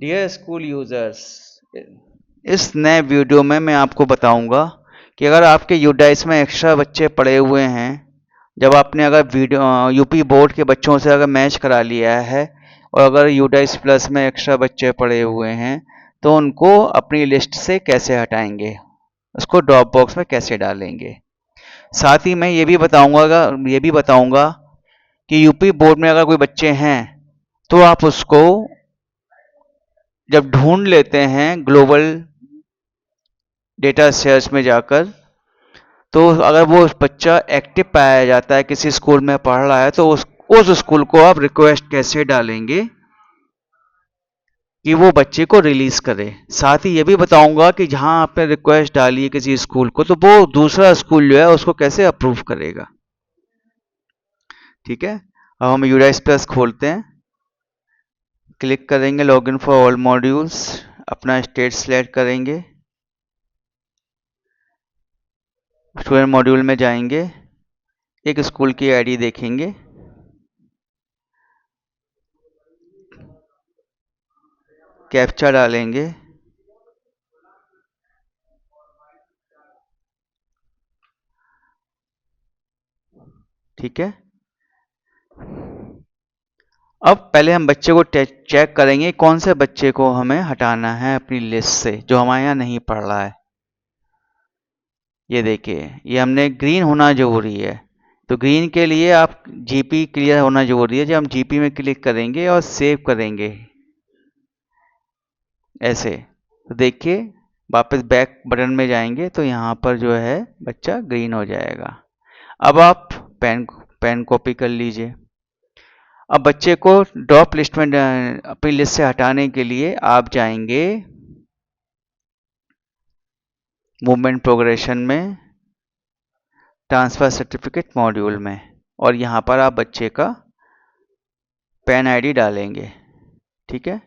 Dear school users, इस नए video में मैं आपको बताऊंगा कि अगर आपके यूडाइस में एक्स्ट्रा बच्चे पड़े हुए हैं, जब आपने अगर वीडियो यूपी बोर्ड के बच्चों से अगर मैच करा लिया है और अगर यूडाइस प्लस में एक्स्ट्रा बच्चे पड़े हुए हैं, तो उनको अपनी लिस्ट से कैसे हटाएंगे, उसको ड्रॉप बॉक्स में कैसे डालेंगे। साथ ही मैं ये भी बताऊंगा कि यूपी बोर्ड में अगर कोई बच्चे हैं तो आप उसको जब ढूंढ लेते हैं ग्लोबल डेटा सर्च में जाकर, तो अगर वो बच्चा एक्टिव पाया जाता है, किसी स्कूल में पढ़ रहा है, तो उस स्कूल को आप रिक्वेस्ट कैसे डालेंगे कि वो बच्चे को रिलीज करे। साथ ही ये भी बताऊंगा कि जहां आपने रिक्वेस्ट डाली है किसी स्कूल को, तो वो दूसरा स्कूल जो है उसको कैसे अप्रूव करेगा। ठीक है, अब हम यूडाइस प्लस खोलते हैं, क्लिक करेंगे लॉगिन फॉर ऑल मॉड्यूल्स, अपना स्टेट सेलेक्ट करेंगे, स्टूडेंट मॉड्यूल में जाएंगे, एक स्कूल की आईडी देखेंगे, कैप्चा डालेंगे, ठीक है। अब पहले हम बच्चे को चेक करेंगे कौन से बच्चे को हमें हटाना है अपनी लिस्ट से, जो हमारे यहाँ नहीं पढ़ रहा है। ये देखिए, ये हमने ग्रीन होना जरूरी है, तो ग्रीन के लिए आप जीपी क्लियर होना जरूरी है। जब हम जीपी में क्लिक करेंगे और सेव करेंगे ऐसे, तो देखिए वापस बैक बटन में जाएंगे तो यहाँ पर जो है बच्चा ग्रीन हो जाएगा। अब आप पेन कॉपी कर लीजिए। अब बच्चे को ड्रॉप लिस्ट में अपनी लिस्ट से हटाने के लिए आप जाएंगे मूवमेंट प्रोग्रेशन में, ट्रांसफर सर्टिफिकेट मॉड्यूल में, और यहाँ पर आप बच्चे का पेन आईडी डालेंगे। ठीक है,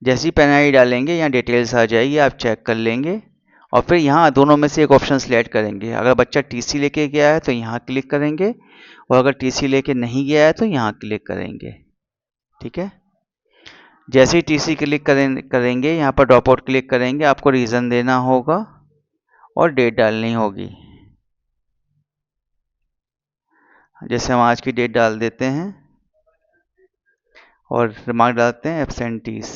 जैसे ही पेन आईडी डालेंगे यहाँ डिटेल्स आ जाएगी, आप चेक कर लेंगे और फिर यहाँ दोनों में से एक ऑप्शन सिलेक्ट करेंगे। अगर बच्चा टीसी लेके गया है तो यहाँ क्लिक करेंगे, और अगर टीसी लेके नहीं गया है तो यहाँ क्लिक करेंगे। ठीक है, जैसे ही टीसी क्लिक करेंगे यहाँ पर ड्रॉप आउट क्लिक करेंगे, आपको रीज़न देना होगा और डेट डालनी होगी। जैसे हम आज की डेट डाल देते हैं और रिमार्क डालते हैं एब्सेंटीज।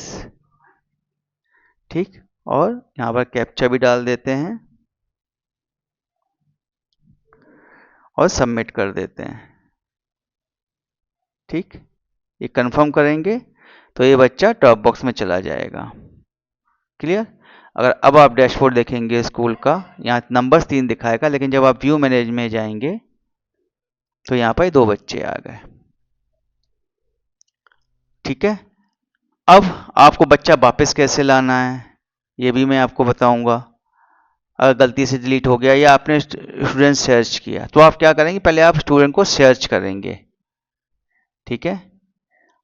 ठीक, और यहाँ पर कैप्चा भी डाल देते हैं और सबमिट कर देते हैं। ठीक, ये कंफर्म करेंगे तो ये बच्चा ड्रॉप बॉक्स में चला जाएगा। क्लियर। अगर अब आप डैशबोर्ड देखेंगे स्कूल का, यहाँ नंबर्स 3 दिखाएगा, लेकिन जब आप व्यू मैनेज में जाएंगे तो यहाँ पर 2 बच्चे आ गए। ठीक है, अब आपको बच्चा वापस कैसे लाना है ये भी मैं आपको बताऊंगा। अगर गलती से डिलीट हो गया या आपने स्टूडेंट सर्च किया, तो आप क्या करेंगे, पहले आप स्टूडेंट को सर्च करेंगे। ठीक है,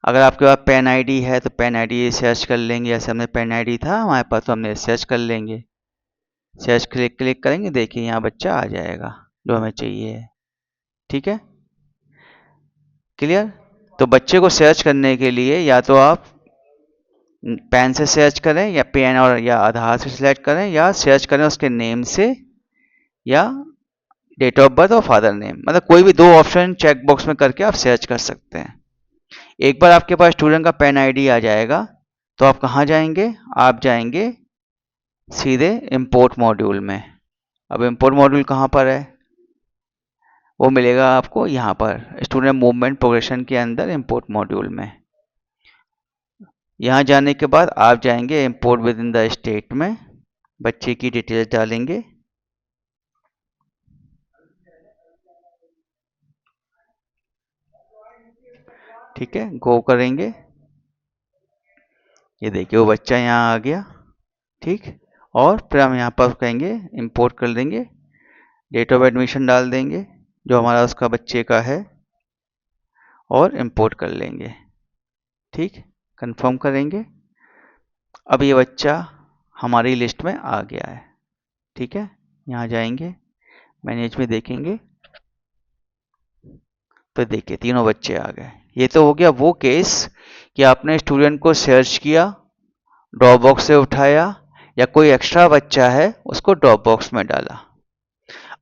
अगर आपके पास पेन आईडी है तो पेन आईडी सर्च कर लेंगे, जैसे हमने पेन आईडी था हमारे पास तो हमने सर्च कर लेंगे। सर्च क्लिक करेंगे, देखिए यहाँ बच्चा आ जाएगा जो हमें चाहिए है। ठीक है, क्लियर। तो बच्चे को सर्च करने के लिए या तो आप पेन से सर्च करें, या पेन और या आधार से सिलेक्ट करें, या सर्च करें उसके नेम से, या डेट ऑफ बर्थ और फादर नेम, मतलब कोई भी 2 ऑप्शन चेक बॉक्स में करके आप सर्च कर सकते हैं। एक बार आपके पास स्टूडेंट का पेन आईडी आ जाएगा तो आप कहाँ जाएंगे, आप जाएंगे सीधे इंपोर्ट मॉड्यूल में। अब इंपोर्ट मॉड्यूल कहाँ पर है, वो मिलेगा आपको यहाँ पर स्टूडेंट मूवमेंट प्रोग्रेशन के अंदर इंपोर्ट मॉड्यूल में। यहाँ जाने के बाद आप जाएंगे import with in the state में, बच्चे की डिटेल्स डालेंगे। ठीक है, गो करेंगे, ये देखिए वो बच्चा यहाँ आ गया। ठीक, और फिर हम यहाँ पर कहेंगे इंपोर्ट कर देंगे, डेट ऑफ एडमिशन डाल देंगे जो हमारा उसका बच्चे का है, और इंपोर्ट कर लेंगे। ठीक, कंफर्म करेंगे। अब ये बच्चा हमारी लिस्ट में आ गया है। ठीक है, यहाँ जाएंगे, मैनेज में देखेंगे तो देखिए तीनों बच्चे आ गए। ये तो हो गया वो केस कि आपने स्टूडेंट को सर्च किया ड्रॉप बॉक्स से उठाया, या कोई एक्स्ट्रा बच्चा है उसको ड्रॉप बॉक्स में डाला।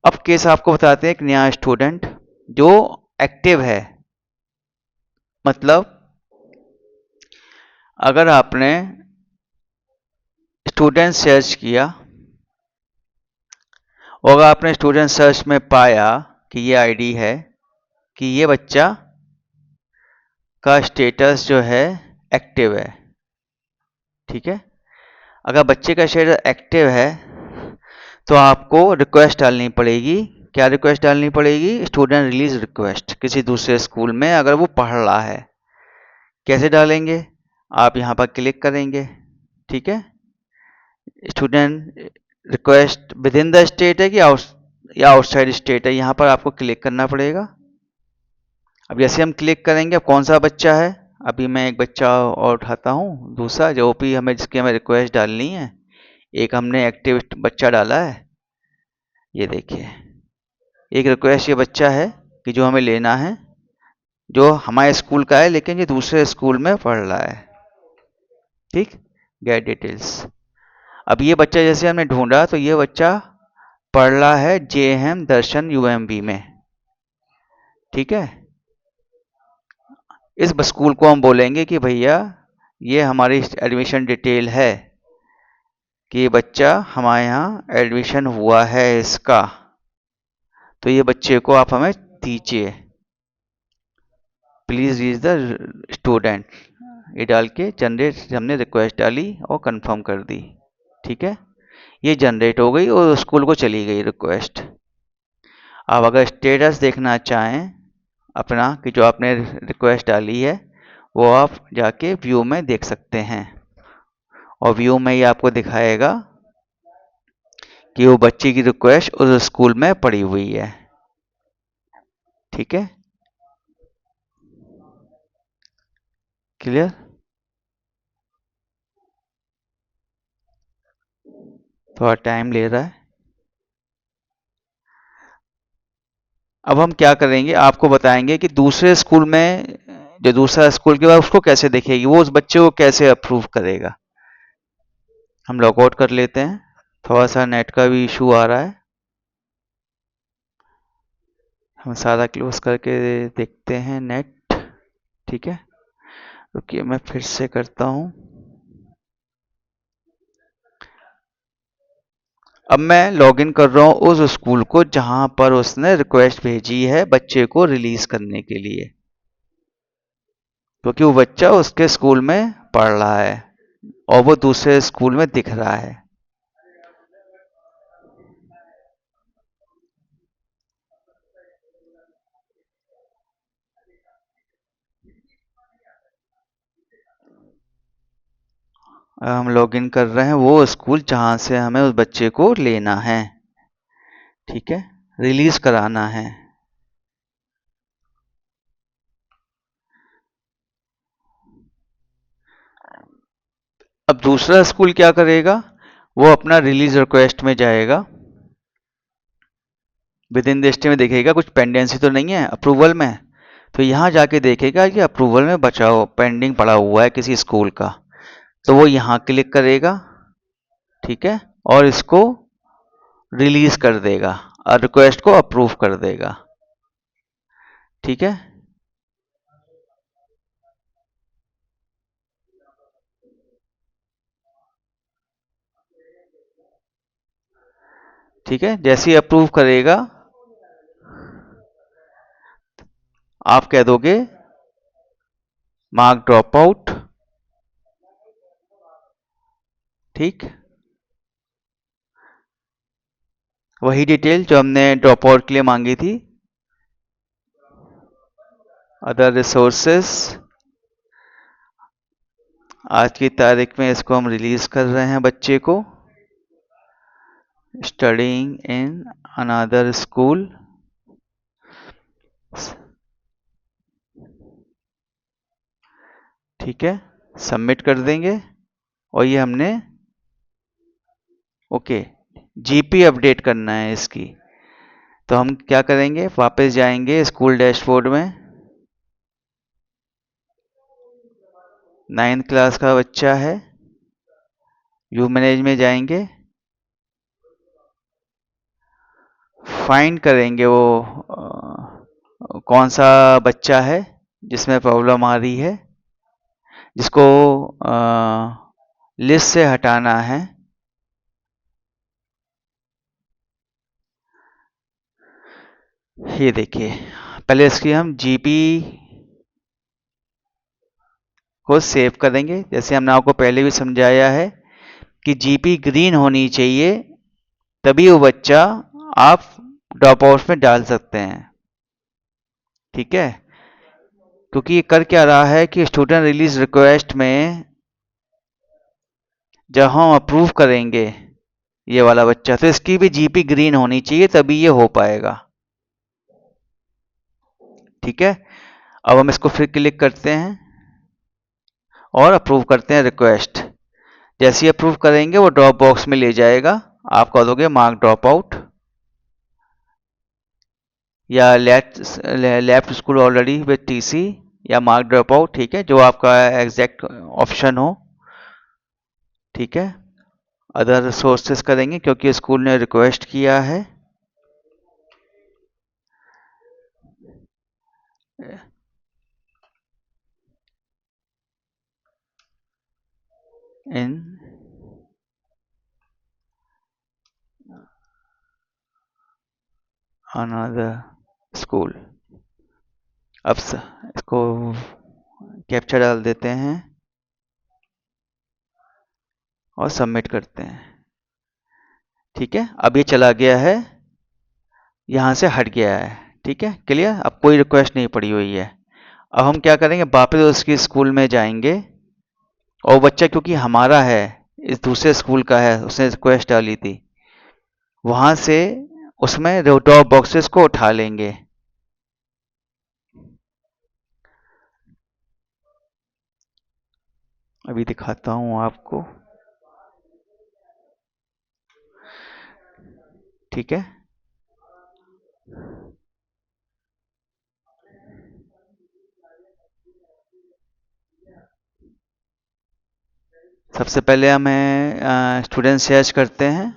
अब केस आपको बताते हैं एक नया स्टूडेंट जो एक्टिव है। मतलब अगर आपने स्टूडेंट सर्च किया और अगर आपने स्टूडेंट सर्च में पाया कि ये आईडी है, कि ये बच्चा का स्टेटस जो है एक्टिव है, ठीक है। अगर बच्चे का स्टेटस एक्टिव है तो आपको रिक्वेस्ट डालनी पड़ेगी। क्या रिक्वेस्ट डालनी पड़ेगी? स्टूडेंट रिलीज रिक्वेस्ट, किसी दूसरे स्कूल में अगर वो पढ़ रहा है। कैसे डालेंगे? आप यहाँ पर क्लिक करेंगे, ठीक है। Student request with in the state है कि आउटसाइड स्टेट है, यहाँ पर आपको क्लिक करना पड़ेगा। अब जैसे हम क्लिक करेंगे, अब कौन सा बच्चा है? अभी मैं एक बच्चा और उठाता हूँ, दूसरा जो भी हमें जिसकी हमें रिक्वेस्ट डालनी है। एक हमने एक्टिव बच्चा डाला है, ये देखिए एक रिक्वेस्ट ये बच्चा है कि जो हमें लेना है, जो हमारे स्कूल का है लेकिन ये दूसरे स्कूल में पढ़ रहा है, ठीक। Gate details. अब ये बच्चा जैसे हमने ढूंढा तो ये बच्चा पढ़ रहा है JM दर्शन UMB में, ठीक है। इस स्कूल को हम बोलेंगे कि भैया ये हमारी एडमिशन डिटेल है कि बच्चा हमारे यहाँ एडमिशन हुआ है इसका, तो ये बच्चे को आप हमें दीजिए, प्लीज रीच द स्टूडेंट। ये डाल के जनरेट हमने रिक्वेस्ट डाली और कंफर्म कर दी, ठीक है। ये जनरेट हो गई और स्कूल को चली गई रिक्वेस्ट। आप अगर स्टेटस देखना चाहें अपना कि जो आपने रिक्वेस्ट डाली है, वो आप जाके व्यू में देख सकते हैं, और व्यू में ही आपको दिखाएगा कि वो बच्चे की रिक्वेस्ट उस स्कूल में पड़ी हुई है, ठीक है। क्लियर? थोड़ा टाइम ले रहा है। अब हम क्या करेंगे, आपको बताएंगे कि दूसरे स्कूल में जो दूसरा स्कूल के बाद उसको कैसे देखेगी, वो उस बच्चे को कैसे अप्रूव करेगा। हम लॉग आउट कर लेते हैं, थोड़ा सा नेट का भी इशू आ रहा है। हम सारा क्लोज करके देखते हैं नेट, ठीक है। रुकिए मैं फिर से करता हूँ। अब मैं लॉगिन कर रहा हूँ उस स्कूल को जहां पर उसने रिक्वेस्ट भेजी है बच्चे को रिलीज करने के लिए, क्योंकि वो बच्चा उसके स्कूल में पढ़ रहा है और वो दूसरे स्कूल में दिख रहा है। हम लॉगिन कर रहे हैं वो स्कूल जहां से हमें उस बच्चे को लेना है, ठीक है, रिलीज कराना है। अब दूसरा स्कूल क्या करेगा, वो अपना रिलीज रिक्वेस्ट में जाएगा, विद इन द स्टे में देखेगा कुछ पेंडेंसी तो नहीं है अप्रूवल में, तो यहाँ जाके देखेगा कि अप्रूवल में बचाओ पेंडिंग पड़ा हुआ है किसी स्कूल का, तो वो यहाँ क्लिक करेगा, ठीक है, और इसको रिलीज कर देगा और रिक्वेस्ट को अप्रूव कर देगा, ठीक है। ठीक है, जैसे ही अप्रूव करेगा आप कह दोगे मार्क ड्रॉप आउट, ठीक। वही डिटेल जो हमने ड्रॉप आउट के लिए मांगी थी, अदर रिसोर्सेस, आज की तारीख में इसको हम रिलीज कर रहे हैं बच्चे को, स्टडीइंग इन अनदर स्कूल, ठीक है, सबमिट कर देंगे। और ये हमने ओके जीपी अपडेट करना है इसकी, तो हम क्या करेंगे, वापस जाएंगे स्कूल डैशबोर्ड में, 9th क्लास का बच्चा है, व्यू मैनेज में जाएंगे, फाइंड करेंगे वो कौन सा बच्चा है जिसमें प्रॉब्लम आ रही है, जिसको लिस्ट से हटाना है। ये देखिए, पहले इसकी हम जीपी को सेव करेंगे, जैसे हमने आपको पहले भी समझाया है कि जीपी ग्रीन होनी चाहिए, तभी वो बच्चा आप ड्रॉप आउट में डाल सकते हैं। ठीक है, क्योंकि ये कर क्या रहा है कि स्टूडेंट रिलीज रिक्वेस्ट में जब हम अप्रूव करेंगे ये वाला बच्चा, तो इसकी भी जीपी ग्रीन होनी चाहिए, तभी ये हो पाएगा। ठीक है, अब हम इसको फिर क्लिक करते हैं और अप्रूव करते हैं रिक्वेस्ट। जैसे ही अप्रूव करेंगे वो ड्रॉप बॉक्स में ले जाएगा, आप कह दोगे मार्क ड्रॉप आउट या left school already with TC या मार्क ड्रॉप आउट। ठीक है, जो आपका एग्जैक्ट ऑप्शन हो। ठीक है, अदर सोर्सेस करेंगे क्योंकि स्कूल ने रिक्वेस्ट किया है। इन अनदर स्कूल, अब इसको कैप्चा डाल देते हैं और सबमिट करते हैं। ठीक है, अब ये चला गया है, यहाँ से हट गया है। ठीक है, क्लियर, अब कोई रिक्वेस्ट नहीं पड़ी हुई है। अब हम क्या करेंगे, वापस उसकी स्कूल में जाएंगे, और बच्चा क्योंकि हमारा है, इस दूसरे स्कूल का है, उसने रिक्वेस्ट डाली थी, वहां से उसमें ड्रॉप बॉक्सेस को उठा लेंगे। अभी दिखाता हूं आपको। ठीक है, सबसे पहले हमें स्टूडेंट सर्च करते हैं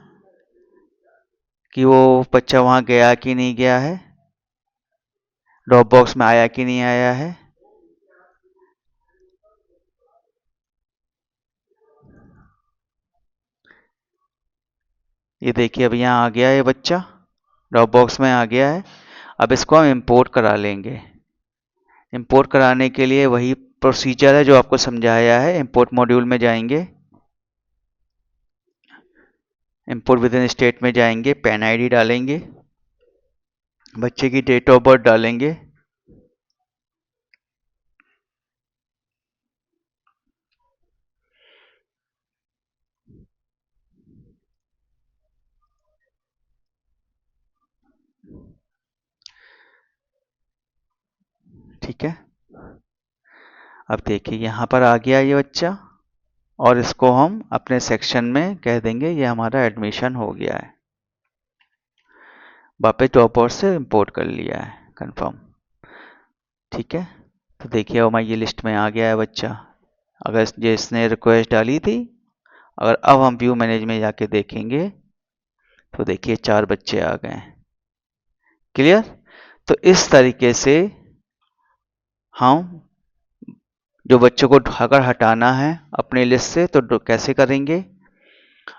कि वो बच्चा वहां गया कि नहीं गया है, ड्रॉप बॉक्स में आया कि नहीं आया है। ये देखिए, अब यहाँ आ गया है बच्चा, ड्रॉप बॉक्स में आ गया है। अब इसको हम इंपोर्ट करा लेंगे। इंपोर्ट कराने के लिए वही प्रोसीजर है जो आपको समझाया है। इंपोर्ट मॉड्यूल में जाएंगे, इंपोर्ट विद इन स्टेट में जाएंगे, पैन आईडी डालेंगे, बच्चे की डेट ऑफ बर्थ डालेंगे, ठीक है। अब देखिए यहाँ पर आ गया ये बच्चा, और इसको हम अपने सेक्शन में कह देंगे ये हमारा एडमिशन हो गया है, वापस ड्रॉप आउट से इंपोर्ट कर लिया है, कंफर्म। ठीक है, तो देखिए हमारी ये लिस्ट में आ गया है बच्चा, अगर जिसने रिक्वेस्ट डाली थी। अगर अब हम व्यू मैनेज में जाके देखेंगे तो देखिए 4 बच्चे आ गए हैं। क्लियर, तो इस तरीके से हम जो बच्चों को अगर हटाना है अपने लिस्ट से तो कैसे करेंगे।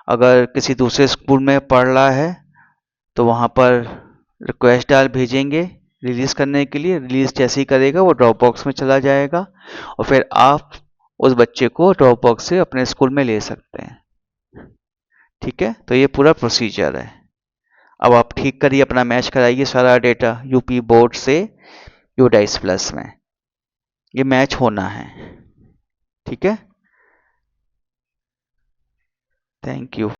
अगर किसी दूसरे स्कूल में पढ़ रहा है तो वहाँ पर रिक्वेस्ट डाल भेजेंगे रिलीज़ करने के लिए, रिलीज़ जैसे ही करेगा वो ड्रॉप बॉक्स में चला जाएगा, और फिर आप उस बच्चे को ड्रॉप बॉक्स से अपने स्कूल में ले सकते हैं। ठीक है, तो ये पूरा प्रोसीजर है। अब आप ठीक करिए, अपना मैच कराइए सारा डेटा यूपी बोर्ड से यूडाइस प्लस में, ये मैच होना है। ठीक है, थैंक यू।